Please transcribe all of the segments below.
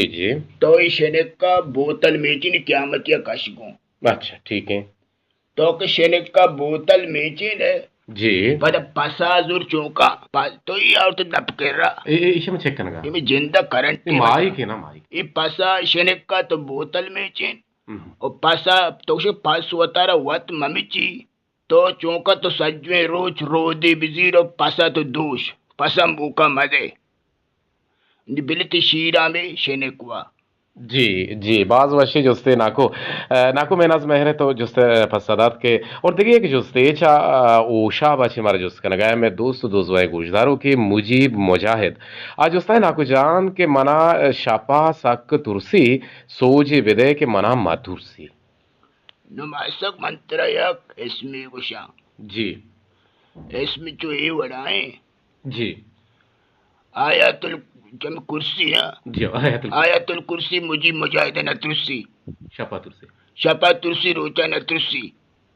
جی تو شنک کا بوتل میچین قیامت یا کشگوں. اچھا ٹھیک ہے تو کہ شنک کا بوتل میچین ہے جی پد پسازور چونکا تو یہ اور تو دب کر رہا اسے میں چیک کرنا گا یہ جندہ کرنٹ مائی کے نا مائی یہ پسا شنک کا تو بوتل میچین اور پسا تو پس ہوتا رہا وط ممیچی تو چونکا تو سجویں روچ رو دے بزیر اور پسا تو دوش پسم بوکا مدے بلتی شیرا میں شنکوا جی جی بعض وشی جستے ناکو میں ناز مہرے تو جستے فسادات کے اور دیکھیے کہ جستے چا اوشا باچی مارا جس کا نگایا میں دوست دوزوائے گوشداروں کی مجیب مجاہد آج جستا ہے ناکو جان کے منا شاپا سک ترسی سوجی بدے کے منا ماتورسی نمائسک منترہ یک اسمی گوشا جی اسمی چو ای وڑائیں جی آیت جم کرسی نا جی آیت الکرسی مجیب مجاہد نترسی شاپا ترسی شپا ترسی روچا نترسی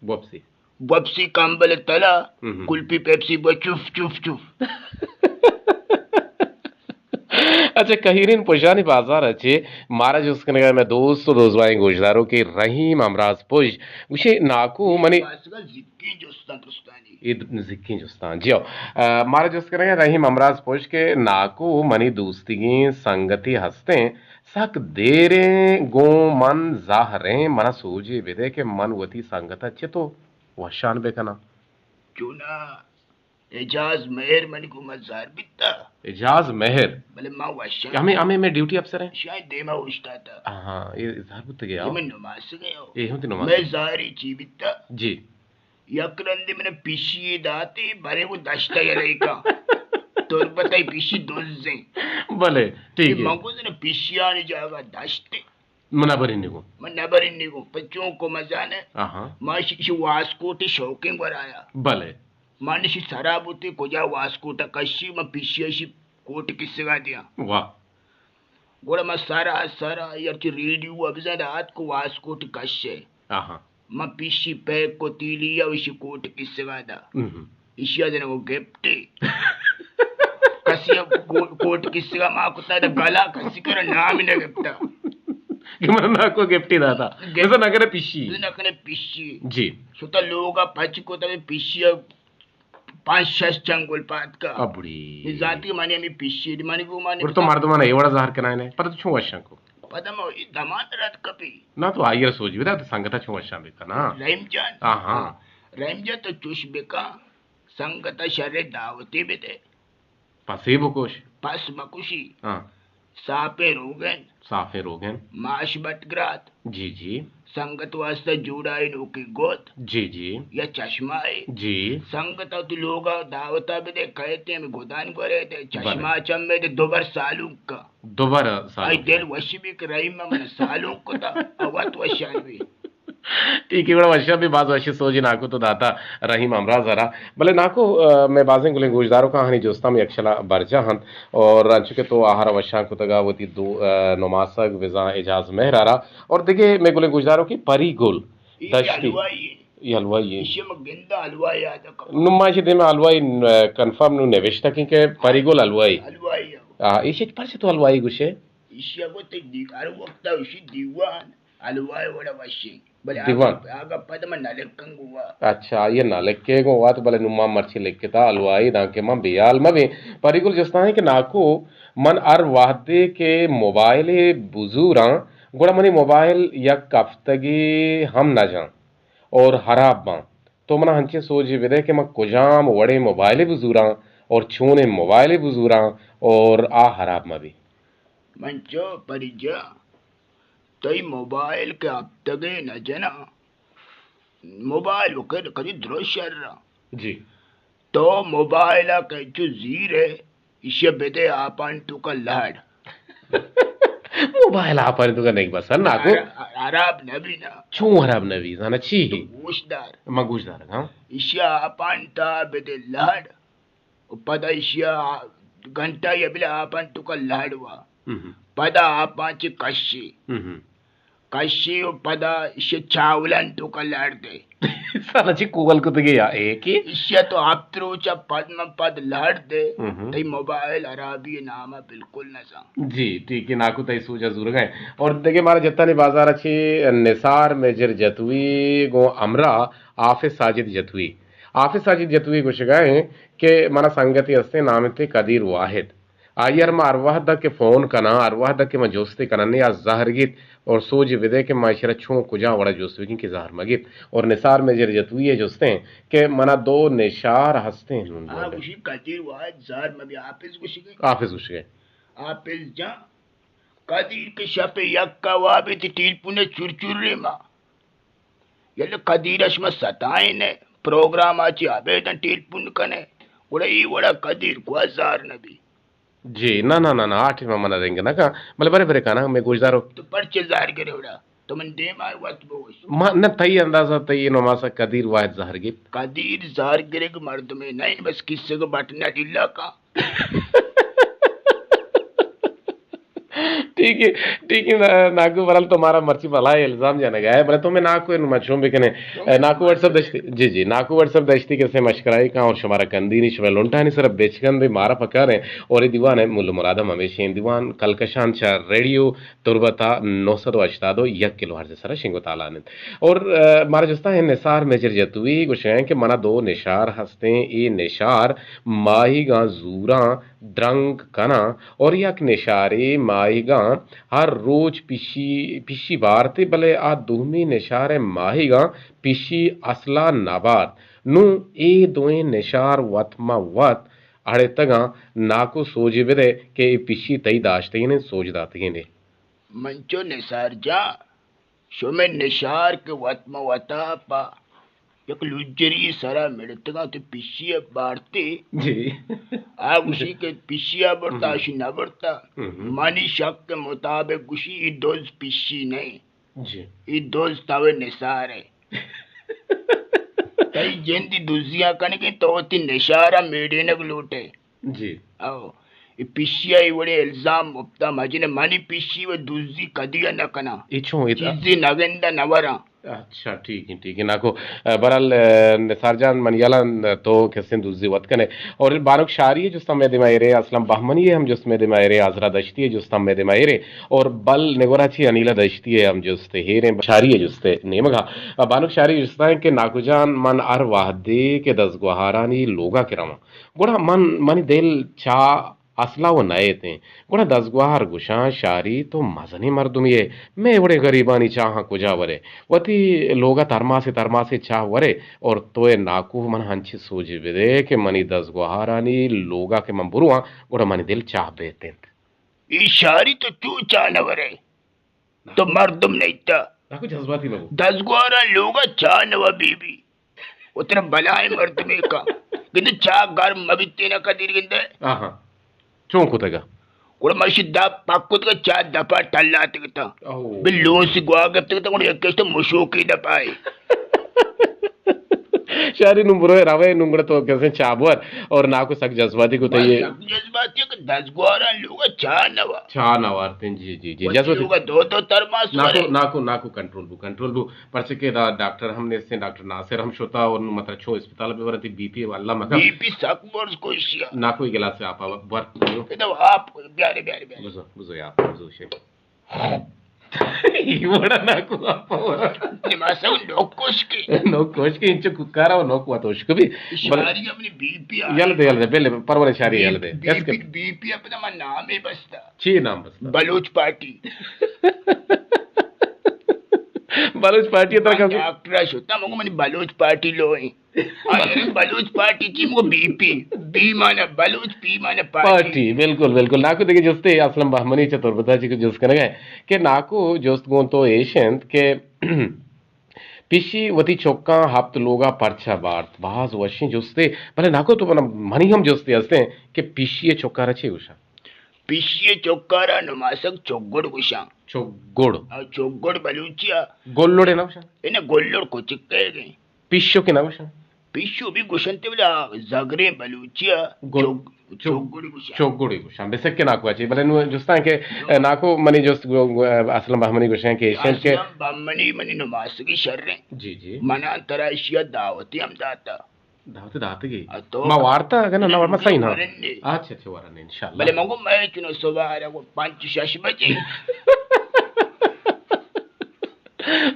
بوپسی بپسی کامبل تلا کلپی پیپسی بو چف چف چف اچھا کہیرین پوشانی بازار اچھے مارا جو اس کے نگاہ میں دوست دوزوائیں گوشداروں کی رحیم امراض پوش گوشے ناکو منی زکی جوستان پرستانی زکی جستان جیو مارا جو اس کے نگاہ رحیم امراض پوش کے ناکو منی دوستگی سنگتی ہستیں سک دیریں گو من ظاہریں منا سوجی بدے کہ من وتی سنگت اچھے تو وشان بے کنا چونا اجاز مہر منی کو مزار بیتا اجاز مہر بلے ماں وشان ہمیں میں ڈیوٹی افسر ہیں شاید دیما ہوشتا تھا ہاں یہ اظہار بت گیا یہ میں نماز گیا ہوں یہ ہوتی نماز میں ظاہری چی بیتا جی یکرندی میں نے پیشی داتی بھرے وہ دشتا یا رہی کا تو بتائی پیشی دوزیں بلے ٹھیک ہے مانگو نے پیشی آنے جاگا دشتے منابری نگو من نبری نگو پچوں کو مزانے ماں شکشی واسکوٹی شوکنگ برایا بلے مانشی سرابوتی کجا واسکوٹا کشی ما پیشی ایشی کوٹ کسی گا دیا واہ گوڑا ما سارا یرچی ریڈیو ابزاد آت کو واسکوٹی کشے ما پیشی پیک کو تیلی یا ایشی کوٹ کسی گا دا ایشی آدھنے کو گپٹی کسی کوٹ کسی گا ماں کتا دا گلا کسی کرا نامی نا گپٹا کہ من نا کو گپٹی داتا گیسا نگرے پیشی نگرے پیشی جی سوتا لوگا پچ کو تا پیشی 5-6 چنگل پات کا ابڑی ذاتی مانی ہمیں پیشی دی مانی کو مانی تو مردمانا ایوڑا ظاہر کنائے نے پتہ تو چھو وشان کو پتہ ما دمان رات کپی نا تو آئیر سوچ بھی دا تو سنگتا چھو وشان بکا نا رحم جان رحم جان تو چوش بکا سنگتا شر دعوتی بھی دے پسی بکوش پس مکوشی ساپے روگن معاش بٹگرات جی جی سنگت واسطہ جوڑائی نوکی گوت جی جی یا چشمائی جی سنگتا تو لوگا دعوتا بھی دے کہتے ہیں گودان کو رہے تھے چشمہ چمے دے دوبر سالوک کا آئی دل وشی بھی کہ رحیم من سالوک کو تا اوات وشان بھی ٹھیک ہے بڑا وشہ بھی بعض وشی سوجی ناکو تو داتا رحیم امراض ارا بلے ناکو میں بازیں گلیں گوشداروں کا ہنی جوستا میں یکشلا برجا ہن اور چکے تو آہارا وشان کو تگا وتی دو نماسک وزا اجاز مہر آرا اور دیکھے میں گلیں گوشداروں کی پری گل دشتی یہ حلوائی ہے نمائشی دے میں حلوائی کنفرم نو نوشتا کیونکہ پری گل حلوائی ایشی پرچے تو حلوائی گوشے ایشی اگو تے دیکارو وقتا ایشی دیوان حلوائی وڑا وشی دیوان آگا پد میں نلکن گوا اچھا یہ نلکے گو وات بلے نمام مرچی لکھتا حلوائی ناکے ماں بیال مبیں پری گل جستا ہے کہ ناکو من ار وحدے کے موبائل بزوراں گوڑا منی موبائل یک کفتگی ہم نہ جان اور حراب باں تو منہ ہنچے سوچی بدے کہ میں کجام وڑے موبائل بزوراں اور چھونے موبائل بزوراں اور حراب مبی منچو پری جا تئی موبائل کے اب تگے نہ جنا موبائل وکر کدی درست شر رہا جی تو موبائل کے جو زیر ہے اسے بدے آپان تو کا لہڑ موبائل آپان تو کا نہیں بس نا کو عرب نبی نا چون عرب نبی زانا چی ہی گوشدار ما گوشدار ہاں اسے آپان تا بدے لہڑ پدا اسے گھنٹا یا بلا آپان تو کا لہڑ وا پدا آپان چی کشی کشی و پدا اسے چاولن تو کلار دے سانچی کوگل کو تگی یا ایک ہی اسے تو آپ تروچا پد میں پد لڑ دے تی موبائل عربی نامہ بالکل نہ سا جی ٹھیک ہے ناکو تی سوجا زور گئے اور دیکھیں ہمارا جتانی بازار اچھی نثار میجر جتوی گو امرا آفس ساجد جتوی آفس ساجد جتوی کو شگائیں کہ منا سنگتی استے نامتے قدیر واحد آئیر ما ارواح دا کے فون کنا ارواح دا کے ما جوستے کنا نیا زہر گیت اور سوج ودے کے معاشرہ چھوں کجا وڑا جوسوی کی زہر مگیت اور نثار میجر جتوی ہے جوستے ہیں کہ منا دو نشار ہستے ہیں نون بولے گوشی قدیر واحد زہر مبی آفس گوشی گئے آفس گوش گئے آپس جا قدیر کے شپ یکا وابی تی ٹیل پونے چور ری ما یل قدیر اشما ستائیں نے پروگرام آچی آبیدن ٹیل پون کنے وڑا ای وڑا قدیر کو ہزار نبی جی نا نا نا نا آٹھ میں منا دیں گے نا کہا ملے برے برے کہا نا میں گوشدارو تو پرچے زہر کرے وڑا تو من دے مائی وقت بوش نا تئی اندازہ تئی انو ماسا قدیر واحد زہر گیت قدیر زہر کرے گا مرد میں نہیں بس کس کو بٹنا ڈیلا کا ٹھیک ہے ناکو برال تمہارا مرچی بھلائی الزام جانا گیا ہے بلے تو میں ناکو انو مچھوں بکنے ناکو واٹسپ دشتی جی ناکو واٹسپ دشتی کسے مشکرائی کہاں اور شمارا کندینی شمار لونٹانی صرف بیچکن دے مارا پکا رہے اور یہ دیوان ہے ملو مرادم ہمیشہ دیوان کلکشان چا ریڈیو تربتا 980 یک کلو ہرز سرا شنگو تالانت اور مارا جستا ہے نثار میجر جتوی گوشیں کہ منا دو نشار ہستے ای نشار ماہی گاں زوراں درنگ کنا اور یک نشاری ماہی گاں ہر روز پیشی بارتے بلے آ دومی نشار ماہی گاں پیشی اصلا نابار نو اے دوئیں نشار وط ما وط اڑے تگاں ناکو سوجی بدے کہ پیشی تئی داشتے ہیں سوج داتے ہیں منچو نثار جا شو میں نشار کے وط ما وطا پا یک لجری سرا مڑتگا تو پیشی بارتے جی گوشی کے پیشیا بڑھتا اشی نہ بڑھتا مانی شک کے مطابق گوشی ای دوز پیشی نہیں جی ای دوز تاوے نثار ہے تائی جندی دوزیاں کنے کی تو تی نشارہ میڈے نگ لوٹے جی او ای پیشیا ای وڑے الزام مبتا مجھنے مانی پیشی و دوزی قدیہ نہ کنا چیزی نگندہ نورا اچھا ٹھیک ہے ناکو برال نثار جان منیالا تو کسن دوزی وط کنے اور بانک شاری ہے جس تم میں دمائی رہے اسلام بہمنی ہے ہم جس میں دمائی رہے آزرہ دشتی ہے جس تم میں دمائی رہے اور بل نگورا چی انیلہ دشتی ہے ہم جس تے ہیریں شاری ہے جس تے نیمگا بانک شاری جس تے ہیں کہ ناکو جان من ار واحدے کے دزگوہارانی لوگا کرما گوڑا منی دل چاہ اصلا و نئے تھے گوڑا دزگوہار گوشاں شاری تو مزنی مردم یہ میں بڑے غریبانی چاہاں کجا ورے وتی لوگا ترما سے چاہ ورے اور توے ناکو من ہنچی سوجی بدے کہ منی دزگوہارانی لوگا کے من بروان گوڑا منی دل چاہ بیتے ای شاری تو تو چاہ نورے تو مردم نہیں تا ناکو جذباتی لوگو دزگوہاران لوگا چاہ نو بی بی اتنا بلائے مردمے کا گندے چاہ گرم مبیتے نہ قدیر گندے آہاں چون کو تگا گوڑا مرشی دا پاکوت کا چاہ دپا ٹلاتے گتا بلون سی گوا گفتے گتا گوڑا یکیشتا مشوکی دپائے شاری نمبروے روے نمبر تو کیسے چابور اور ناکو سک جذباتی کو تیئے سک جذباتی ہے کہ دزگواران لوگا چاہ نوارتے ہیں جی جذباتی لوگا دو ترماس ورے ناکو کنٹرول بو پرچکے دا ڈاکٹر ہم نے اس سے ڈاکٹر ناصر ہم شوتا اور مطلب چھو اسپتال پہ ورتی بی پی اللہ مکہ بی پی سک ورز کوئی شیا ناکو ہی گلاس سے آپ ورک پیدا آپ بیارے بزو یا بزو شیف یہ بڑا ناکو آپ نماسا نوکوش کے انچو ککارا و نوکو واتوش کو بھی شاری اپنی بی پی یل دے پہلے پرورے شاری یل دے بی پی اپنا من نام ہے بستا چی نام بستا بلوچ پارٹی بلوچ پارٹی تر کا ڈاکٹر شوتا مگو منی بلوچ پارٹی لوئیں بلوچ پارٹی چی مگو بی مانا بلوچ پی مانا پارٹی بالکل ناکو دیکھے جستے اسلام بہمنی چطور بتا چی کو جس کرنے گئے کہ ناکو جست گون تو ایشنت کہ پیشی وتی چوکاں ہفت لوگا پرچا بارت بعض وشیں جستے بلے ناکو تو منی ہم جستے ہستے ہیں کہ پیشی چوکا رچے گوشا پیشی چوکارا نماسک چوگڑ گوشا چوگڑ بلوچیا گولوڑے نوشا انہیں گولوڑ کو چکے گئے پیشو کے نوشا پیشو بھی گوشنتے بلا زگریں بلوچیا Chokguri Gushan. Beseke Nakuachi, but then just thank Naku money just go Aslam Bahmani Gushan Asian. Bahmani Mani no Masaki Sharre. Gigi. Manantara Shia Dawati am data. Dawati Datagi. Mawarta, again, an hour Masina. Achachuaran, inshallah. But among my Sova, Panchi Shashibaji.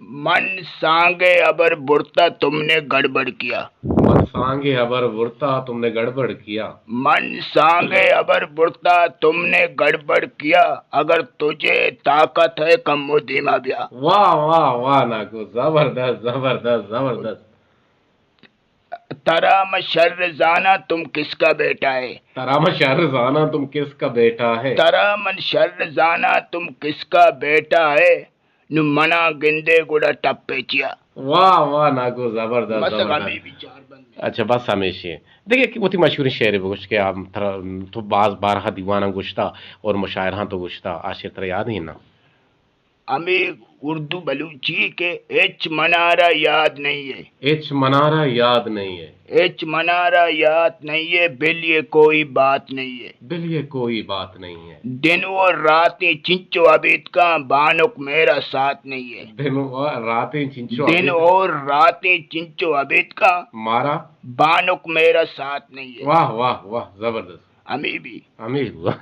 من سانگے ابر برتا تم نے گڑبڑ کیا. من سانگے ابر برتا تم نے گڑبڑ کیا. من سانگے ابر برتا تم نے گڑبڑ کیا. اگر تجھے طاقت ہے کم و دھیما بیا. واہ واہ واہ ناکو، زبردست زبردست زبردست. ترام شر زانا تم کس کا بیٹا ہے. ترام شر زانا تم کس کا بیٹا ہے. ترام شر زانا تم کس کا بیٹا ہے. نو منا گندے گڑا ٹپے چیا. واہ واہ ناکو، زبردست بس زبردست. ہمیں بھی چار بند. اچھا بس ہمیشہ دیکھیے کہ وہ تھی مشہور شعر بگوش کے آپ تو بعض بارہا دیوانہ گشتہ اور مشاعرہ تو گشتہ آشر طرح یاد ہی نا. ہمیں اردو بلوچی کے ایچ منارہ یاد نہیں ہے. ایچ منارہ یاد نہیں ہے. ایچ منارہ یاد نہیں ہے. بل یہ کوئی بات نہیں ہے. دل یہ کوئی بات نہیں ہے. دن اور راتیں چنچو عبید کا بانک میرا ساتھ نہیں ہے. دن اور راتیں چنچو دن اور راتیں چنچو عبید کا مارا بانک میرا ساتھ نہیں ہے. واہ واہ واہ زبردست. ہمیں بھی ہمیں ہوا